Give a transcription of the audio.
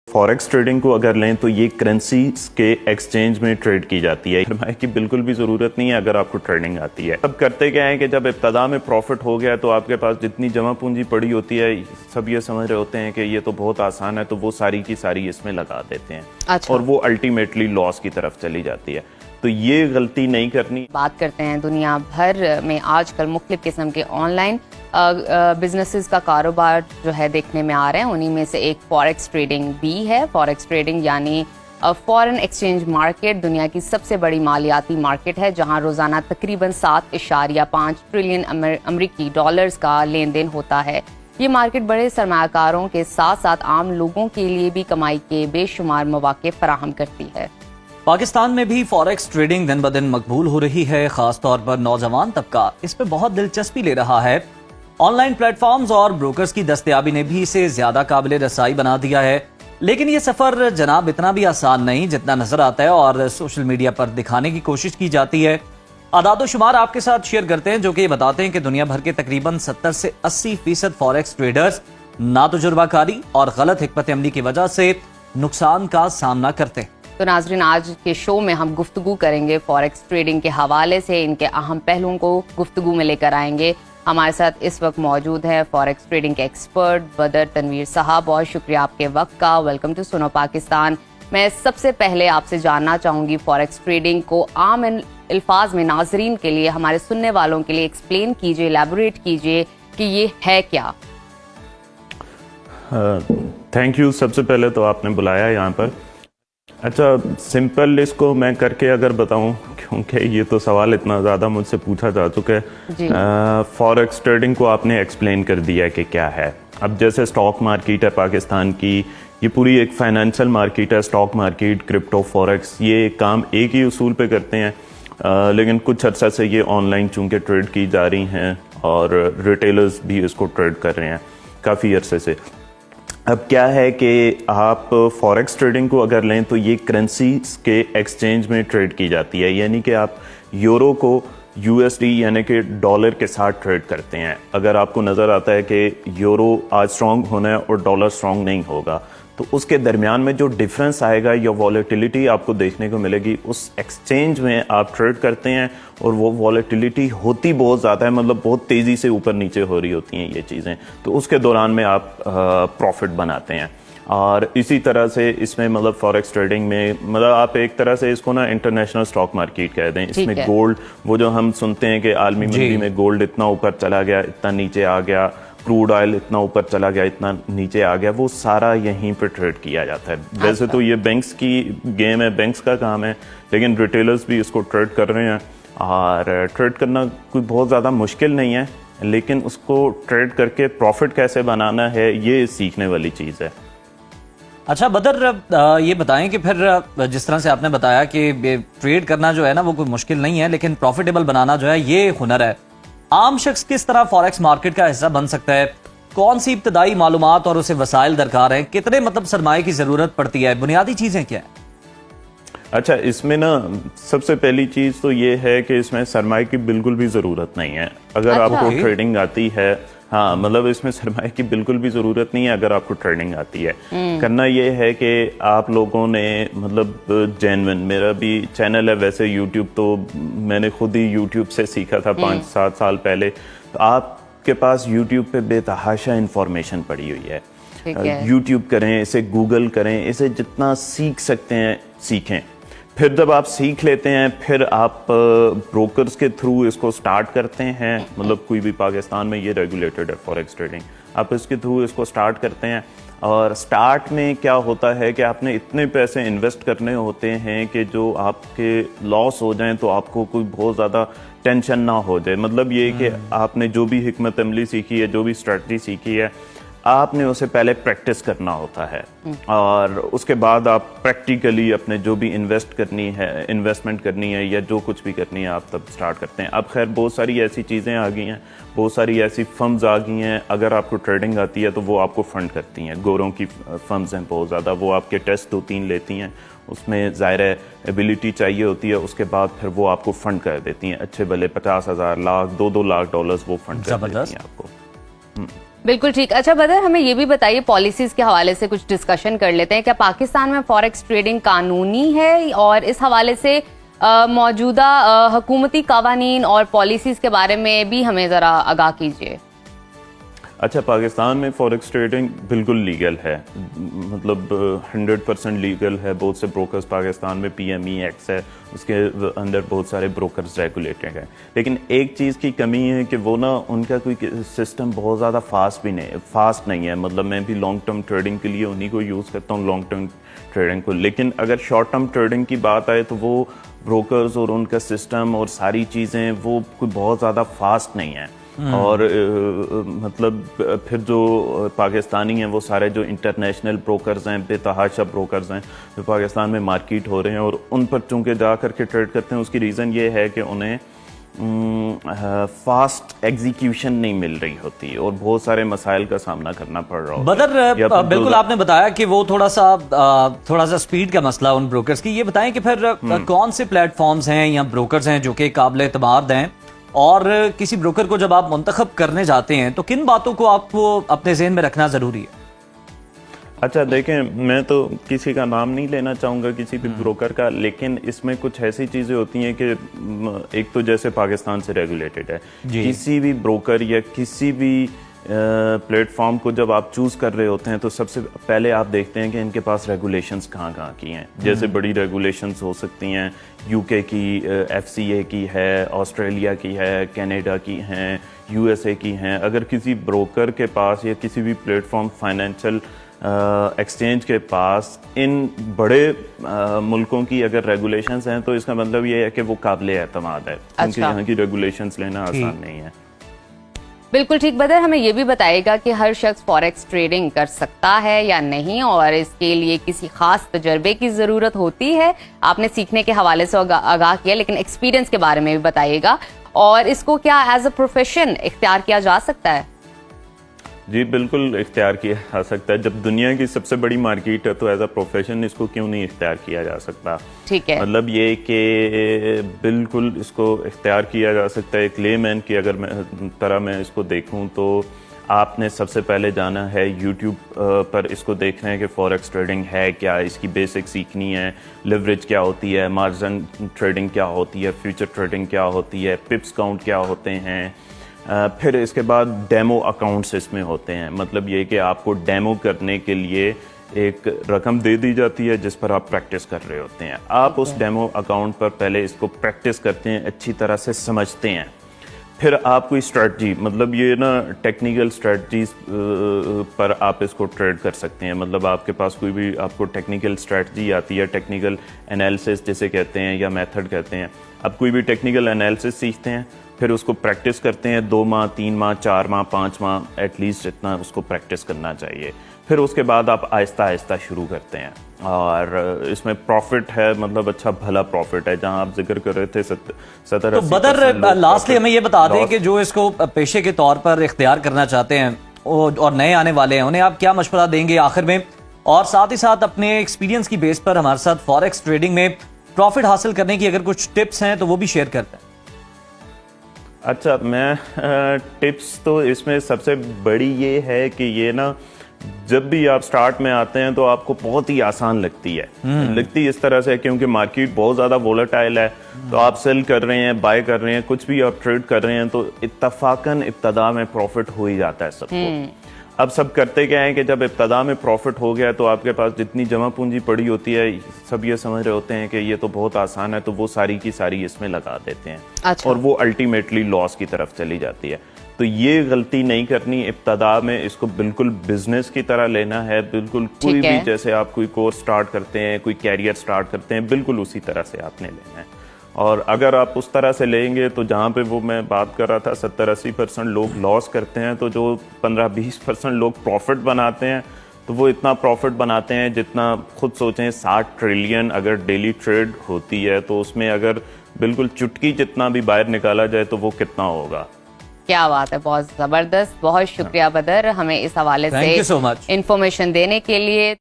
Forex trading को अगर लें तो ये करेंसी के एक्सचेंज में ट्रेड की जाती है। सरमाए की बिल्कुल भी ज़रूरत नहीं है अगर आपको ट्रेडिंग आती है। अब करते क्या है कि जब इब्तदा में प्रॉफिट हो गया तो आपके पास जितनी जमा पूंजी पड़ी होती है सब ये समझ रहे होते हैं कि ये तो बहुत आसान है, तो वो सारी की सारी इसमें लगा देते हैं। अच्छा। और वो अल्टीमेटली लॉस की तरफ चली जाती है। तो ये गलती नहीं करनी। बात करते हैं दुनिया भर में आजकल मुख्तलिफ किस्म के ऑनलाइन बिजनेसेस का कारोबार जो है देखने में आ रहे हैं। उन्हीं में से एक फॉरेक्स ट्रेडिंग भी है। फॉरेक्स ट्रेडिंग यानी फॉरेन एक्सचेंज मार्केट दुनिया की सबसे बड़ी मालियाती मार्केट है, जहां रोजाना तकरीबन 7.5 ट्रिलियन अमरीकी डॉलर्स का लेन देन होता है। ये मार्केट बड़े सरमायाकारों के साथ साथ आम लोगों के लिए भी कमाई के बेशुमार मौके फराहम करती है। पाकिस्तान में भी फॉरेक्स ट्रेडिंग दिन ब दिन मकबूल हो रही है। खास तौर पर नौजवान तबका इस पे बहुत दिलचस्पी ले रहा है। ऑनलाइन प्लेटफॉर्म्स और ब्रोकर्स की दस्तयाबी ने भी इसे ज्यादा काबिल रसाई बना दिया है। लेकिन ये सफर जनाब इतना भी आसान नहीं जितना नजर आता है और सोशल मीडिया पर दिखाने की कोशिश की जाती है। आदादो शुमार आपके साथ शेयर करते हैं जो कि बताते हैं कि दुनिया भर के तकरीबन 70 से 80% फॉरेक्स ट्रेडर्स नातजुर्बाकारी और गलत हिकमत अमली की वजह से नुकसान का सामना करते हैं। तो नाजरीन, आज के शो में हम गुफ्तगू करेंगे फॉरेक्स ट्रेडिंग के हवाले से, इनके अहम पहलुओं को गुफ्तगू में लेकर आएंगे। हमारे साथ इस वक्त मौजूद है फॉरेक्स ट्रेडिंग के एक्सपर्ट बदर तनवीर साहब। बहुत शुक्रिया आपके वक्त का। वेलकम टू सुनो पाकिस्तान। मैं सबसे पहले आपसे जानना चाहूँगी फॉरेक्स ट्रेडिंग को आम अल्फाज में नाजरीन के लिए, हमारे सुनने वालों के लिए एक्सप्लेन कीजिए, एलैबोरेट कीजिए कि ये है क्या। Thank you. सबसे पहले तो आपने बुलाया यहाँ पर। अच्छा, सिंपल इसको मैं करके अगर बताऊं, क्योंकि ये तो सवाल इतना ज़्यादा मुझसे पूछा जा चुका है। फॉरेक्स ट्रेडिंग को आपने एक्सप्लेन कर दिया है कि क्या है। अब जैसे स्टॉक मार्केट है पाकिस्तान की, ये पूरी एक फाइनेंशियल मार्केट है। स्टॉक मार्केट, क्रिप्टो, फॉरेक्स, ये काम एक ही उसूल पे करते हैं। लेकिन कुछ अर्सा से ये ऑनलाइन चूँकि ट्रेड की जा रही हैं और रिटेलर्स भी इसको ट्रेड कर रहे हैं काफ़ी अरसे से। अब क्या है कि आप फॉरेक्स ट्रेडिंग को अगर लें तो ये करेंसी के एक्सचेंज में ट्रेड की जाती है, यानी कि आप यूरो को यूएसडी यानी कि डॉलर के साथ ट्रेड करते हैं। अगर आपको नज़र आता है कि यूरो आज स्ट्रॉन्ग होना है और डॉलर स्ट्रॉन्ग नहीं होगा, तो उसके दरमियान में जो डिफरेंस आएगा या वॉलेटिलिटी आपको देखने को मिलेगी, उस एक्सचेंज में आप ट्रेड करते हैं और वो वॉलेटिलिटी होती बहुत ज़्यादा है, मतलब बहुत तेज़ी से ऊपर नीचे हो रही होती हैं ये चीज़ें। तो उसके दौरान में आप प्रॉफिट बनाते हैं। और इसी तरह से इसमें मतलब फॉरेक्स ट्रेडिंग में मतलब आप एक तरह से इसको ना इंटरनेशनल स्टॉक मार्केट कह दें। इसमें गोल्ड, वो जो हम सुनते हैं कि आलमी मंदी में गोल्ड इतना ऊपर चला गया, इतना नीचे आ गया, क्रूड ऑयल इतना ऊपर चला गया, इतना नीचे आ गया, वो सारा यहीं पे ट्रेड किया जाता है। वैसे तो ये बैंक्स की गेम है, बैंक्स का काम है, लेकिन रिटेलर्स भी इसको ट्रेड कर रहे हैं। और ट्रेड करना कोई बहुत ज़्यादा मुश्किल नहीं है, लेकिन उसको ट्रेड करके प्रॉफिट कैसे बनाना है ये सीखने वाली चीज़ है। अच्छा बदर, ये बताएं कि फिर जिस तरह से आपने बताया कि ट्रेड करना जो है ना वो कोई मुश्किल नहीं है, लेकिन प्रॉफिटेबल बनाना जो है ये हुनर है। आम शख्स किस तरह फॉरेक्स मार्केट का हिस्सा बन सकता है? कौन सी इब्तदाई मालूमात और उसे वसाइल दरकार है? कितने मतलब सरमाए की जरूरत पड़ती है? बुनियादी चीजें क्या है? अच्छा, इसमें ना सबसे पहली चीज तो ये है कि इसमें सरमाए की बिल्कुल भी जरूरत नहीं है अगर आपको ट्रेडिंग आती है। हाँ, मतलब इसमें सरमाए की बिल्कुल भी ज़रूरत नहीं है अगर आपको ट्रेडिंग आती है। करना ये है कि आप लोगों ने मतलब जेन्युइन, मेरा भी चैनल है वैसे यूट्यूब, तो मैंने खुद ही यूट्यूब से सीखा था 5-7 साल पहले। तो आपके पास यूट्यूब पे बेतहाशा इंफॉर्मेशन पड़ी हुई है। यूट्यूब करें, इसे गूगल करें, इसे जितना सीख सकते हैं सीखें। फिर जब आप सीख लेते हैं फिर आप ब्रोकर्स के थ्रू इसको स्टार्ट करते हैं। मतलब कोई भी पाकिस्तान में ये रेगुलेटेड है फॉरेक्स ट्रेडिंग, आप इसके थ्रू इसको स्टार्ट करते हैं। और स्टार्ट में क्या होता है कि आपने इतने पैसे इन्वेस्ट करने होते हैं कि जो आपके लॉस हो जाएं तो आपको कोई बहुत ज़्यादा टेंशन ना हो जाए। मतलब ये कि आपने जो भी हिकमत अमली सीखी है, जो भी स्ट्रेटजी सीखी है, आपने उसे पहले प्रैक्टिस करना होता है और उसके बाद आप प्रैक्टिकली अपने जो भी इन्वेस्टमेंट करनी है या जो कुछ भी करनी है आप तब स्टार्ट करते हैं। अब खैर बहुत सारी ऐसी चीज़ें आ गई हैं, बहुत सारी ऐसी फर्म्स आ गई हैं, अगर आपको ट्रेडिंग आती है तो वो आपको फंड करती हैं। गोरों की फर्म्स हैं बहुत ज़्यादा, वो आपके टेस्ट 2-3 लेती हैं, उसमें ज़ाहिर एबिलिटी चाहिए होती है, उसके बाद फिर वो आपको फंड कर देती हैं। अच्छे भले 50,000, लाख, 2-2 लाख डॉलर्स वो फंड कर देती हैं आपको। بالکل ٹھیک. اچھا بدر, ہمیں یہ بھی بتائیے, پالیسیز کے حوالے سے کچھ ڈسکشن کر لیتے ہیں. کیا پاکستان میں فوریکس ٹریڈنگ قانونی ہے, اور اس حوالے سے موجودہ حکومتی قوانین اور پالیسیز کے بارے میں بھی ہمیں ذرا آگاہ کیجیے. اچھا, پاکستان میں فوریکس ٹریڈنگ بالکل لیگل ہے, مطلب 100% لیگل ہے. بہت سے بروکرز پاکستان میں PME ایکٹس ہے, اس کے اندر بہت سارے بروکرز ریگولیٹڈ ہیں. لیکن ایک چیز کی کمی ہے کہ وہ ان کا کوئی سسٹم بہت زیادہ فاسٹ نہیں ہے. مطلب میں بھی لانگ ٹرم ٹریڈنگ کے لیے انہی کو یوز کرتا ہوں, لانگ ٹرم ٹریڈنگ کو. لیکن اگر شارٹ ٹرم ٹریڈنگ کی بات آئے تو وہ بروکرز اور ان کا سسٹم اور ساری چیزیں وہ کوئی بہت زیادہ فاسٹ نہیں ہیں. اور مطلب پھر جو پاکستانی ہیں وہ سارے جو انٹرنیشنل بروکرز ہیں, بے تحاشا بروکرز ہیں جو پاکستان میں مارکیٹ ہو رہے ہیں, اور ان پر چونکہ جا کر کے ٹریڈ کرتے ہیں. اس کی ریزن یہ ہے کہ انہیں فاسٹ ایگزیکیوشن نہیں مل رہی ہوتی اور بہت سارے مسائل کا سامنا کرنا پڑ رہا ہوتا ہے. بدر, بالکل آپ نے بتایا کہ وہ تھوڑا سا سپیڈ کا مسئلہ ان بروکرز کی. یہ بتائیں کہ پھر کون سے پلیٹ فارمز ہیں یا بروکرز ہیں جو کہ قابل اعتماد ہیں, اور کسی بروکر کو جب آپ منتخب کرنے جاتے ہیں تو کن باتوں کو آپ کو اپنے ذہن میں رکھنا ضروری ہے؟ اچھا دیکھیں, میں تو کسی کا نام نہیں لینا چاہوں گا, کسی بھی بروکر کا, لیکن اس میں کچھ ایسی چیزیں ہوتی ہیں کہ ایک تو جیسے پاکستان سے ریگولیٹڈ ہے. کسی بھی بروکر یا کسی بھی پلیٹ فارم کو جب آپ چوز کر رہے ہوتے ہیں تو سب سے پہلے آپ دیکھتے ہیں کہ ان کے پاس ریگولیشنز کہاں کی ہیں. جیسے بڑی ریگولیشنز ہو سکتی ہیں, UK کی, FCA کی ہے, آسٹریلیا کی ہے, کینیڈا کی ہیں, USA کی ہیں. اگر کسی بروکر کے پاس یا کسی بھی پلیٹ فارم فائنینشیل ایکسچینج کے پاس ان بڑے ملکوں کی اگر ریگولیشنز ہیں تو اس کا مطلب یہ ہے کہ وہ قابل اعتماد ہے, کیونکہ یہاں کی ریگولیشنز لینا آسان نہیں ہے. بالکل ٹھیک. بدر, ہمیں یہ بھی بتائے گا کہ ہر شخص فوریکس ٹریڈنگ کر سکتا ہے یا نہیں, اور اس کے لیے کسی خاص تجربے کی ضرورت ہوتی ہے؟ آپ نے سیکھنے کے حوالے سے آگاہ کیا, لیکن ایکسپیرینس کے بارے میں بھی بتائیے گا, اور اس کو کیا ایز اے پروفیشن اختیار کیا جا سکتا ہے؟ جی بالکل اختیار کیا جا سکتا ہے. جب دنیا کی سب سے بڑی مارکیٹ ہے تو ایز اے پروفیشن اس کو کیوں نہیں اختیار کیا جا سکتا؟ ٹھیک ہے, مطلب یہ کہ بالکل اس کو اختیار کیا جا سکتا ہے. ایک لے مین کی اگر میں اس کو دیکھوں تو آپ نے سب سے پہلے جانا ہے یوٹیوب پر اس کو دیکھنا ہے کہ فوریکس ٹریڈنگ ہے کیا, اس کی بیسک سیکھنی ہے, لیوریج کیا ہوتی ہے, مارجن ٹریڈنگ کیا ہوتی ہے, فیوچر ٹریڈنگ کیا ہوتی ہے, پپس کاؤنٹ کیا ہوتے ہیں. پھر اس کے بعد ڈیمو اکاؤنٹس اس میں ہوتے ہیں. مطلب یہ کہ آپ کو ڈیمو کرنے کے لیے ایک رقم دے دی جاتی ہے جس پر آپ پریکٹس کر رہے ہوتے ہیں. آپ اس ڈیمو اکاؤنٹ پر پہلے اس کو پریکٹس کرتے ہیں, اچھی طرح سے سمجھتے ہیں. پھر آپ کوئی اسٹریٹجی, مطلب یہ ٹیکنیکل اسٹریٹجیز پر آپ اس کو ٹریڈ کر سکتے ہیں. مطلب آپ کے پاس کوئی بھی آپ کو ٹیکنیکل اسٹریٹجی آتی ہے, ٹیکنیکل انالیسس جسے کہتے ہیں یا میتھڈ کہتے ہیں. آپ کوئی بھی ٹیکنیکل انالیسس سیکھتے ہیں, پھر اس کو پریکٹس کرتے ہیں 2 ماہ 3 ماہ 4 ماہ 5 ماہ ایٹ لیسٹ اتنا اس کو پریکٹس کرنا چاہیے. پھر اس کے بعد آپ آہستہ آہستہ شروع کرتے ہیں, اور اس میں پروفٹ ہے, مطلب اچھا بھلا پروفٹ ہے. جہاں آپ ذکر کر رہے تھے 70. تو بدر, لاسٹلی ہمیں یہ بتا دیں کہ جو اس کو پیشے کے طور پر اختیار کرنا چاہتے ہیں اور نئے آنے والے ہیں, انہیں آپ کیا مشورہ دیں گے آخر میں, اور ساتھ ہی ساتھ اپنے ایکسپیرینس کی بیس پر ہمارے ساتھ فوریکس ٹریڈنگ میں پروفٹ حاصل کرنے کی اگر کچھ ٹپس ہیں تو وہ بھی شیئر کرتے ہیں. اچھا, میں ٹپس تو اس میں سب سے بڑی یہ ہے کہ یہ جب بھی آپ سٹارٹ میں آتے ہیں تو آپ کو بہت ہی آسان لگتی اس طرح سے, کیونکہ مارکیٹ بہت زیادہ وولٹائل ہے. تو آپ سیل کر رہے ہیں, بائی کر رہے ہیں, کچھ بھی آپ ٹریڈ کر رہے ہیں تو اتفاقاً ابتدا میں پروفٹ ہو ہی جاتا ہے سب کو. اب سب کرتے کیا ہے کہ جب ابتدا میں پروفٹ ہو گیا تو آپ کے پاس جتنی جمع پونجی پڑی ہوتی ہے سب یہ سمجھ رہے ہوتے ہیں کہ یہ تو بہت آسان ہے, تو وہ ساری کی ساری اس میں لگا دیتے ہیں. اور وہ الٹیمیٹلی لاس کی طرف چلی جاتی ہے. تو یہ غلطی نہیں کرنی, ابتدا میں اس کو بالکل بزنس کی طرح لینا ہے. بالکل کوئی بھی, جیسے آپ کوئی کورس سٹارٹ کرتے ہیں, کوئی کیریئر سٹارٹ کرتے ہیں, بالکل اسی طرح سے آپ نے لینا ہے. اور اگر آپ اس طرح سے لیں گے تو جہاں پہ وہ میں بات کر رہا تھا 70-80% لوگ لاس کرتے ہیں, تو جو 15-20% لوگ پروفٹ بناتے ہیں تو وہ اتنا پروفٹ بناتے ہیں جتنا خود سوچیں 60 ٹریلین اگر ڈیلی ٹریڈ ہوتی ہے تو اس میں اگر بالکل چٹکی جتنا بھی باہر نکالا جائے تو وہ کتنا ہوگا. کیا بات ہے, بہت زبردست. بہت شکریہ بدر ہمیں اس حوالے سے انفارمیشن دینے کے لیے.